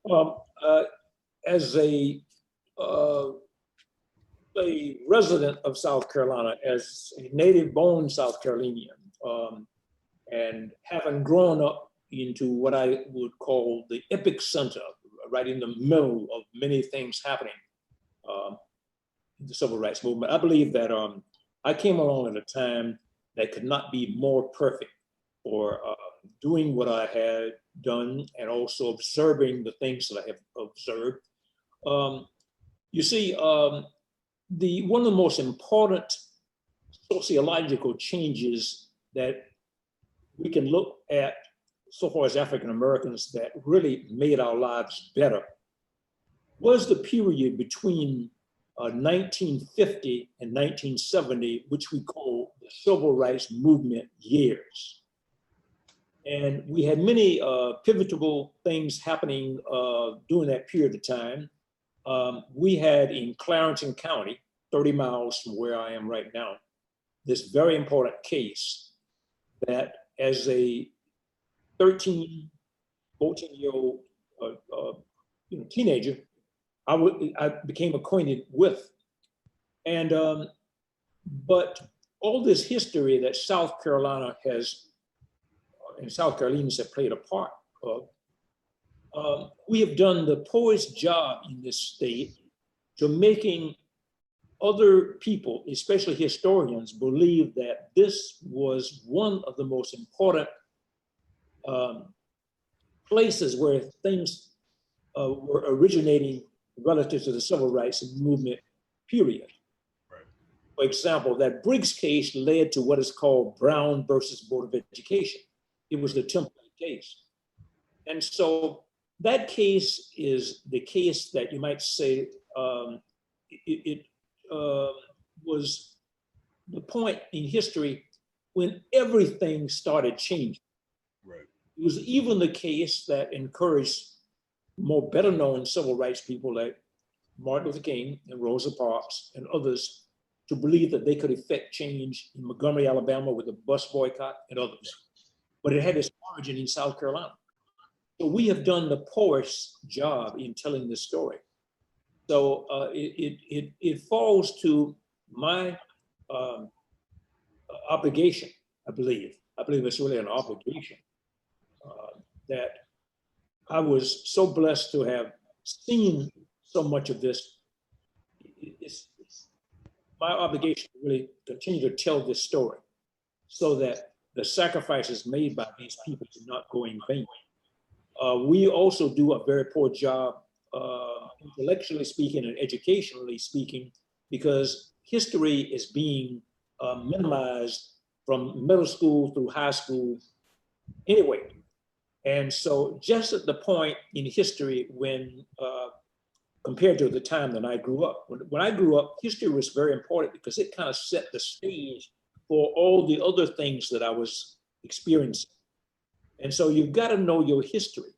Well, as uh, a resident of South Carolina, as a native-born South Carolinian, and having grown up into what I would call the epicenter, right in the middle of many things happening in the civil rights movement, I believe that I came along at a time that could not be more perfect for doing what I had done and also observing the things that I have observed. Um, you see, the one of the most important sociological changes that we can look at so far as African Americans that really made our lives better was the period between 1950 and 1970, which we call the civil rights movement years. And we had many pivotal things happening during that period of time. We had in Clarendon County, 30 miles from where I am right now, this very important case that as a 13, 14-year-old teenager, I became acquainted with. And but all this history that South Carolina has and South Carolinians have played a part of, we have done the poorest job in this state to making other people, especially historians, believe that this was one of the most important places where things were originating relative to the civil rights movement period. Right. For example, that Briggs case led to what is called Brown versus Board of Education. It was the template case. And so that case is the case that you might say it was the point in history when everything started changing. Right. It was even the case that encouraged more better known civil rights people like Martin Luther King and Rosa Parks and others to believe that they could effect change in Montgomery, Alabama with the bus boycott and others. But it had its origin in South Carolina. So we have done the poorest job in telling this story. So it falls to my obligation, I believe. I believe it's really an obligation that I was so blessed to have seen so much of this. It's my obligation to really continue to tell this story so that the sacrifices made by these people do not go in vain. We also do a very poor job, intellectually speaking and educationally speaking, because history is being minimized from middle school through high school anyway. And so just at the point in history when, compared to the time that I grew up, when I grew up, history was very important because it kind of set the stage for all the other things that I was experiencing. And so you've got to know your history.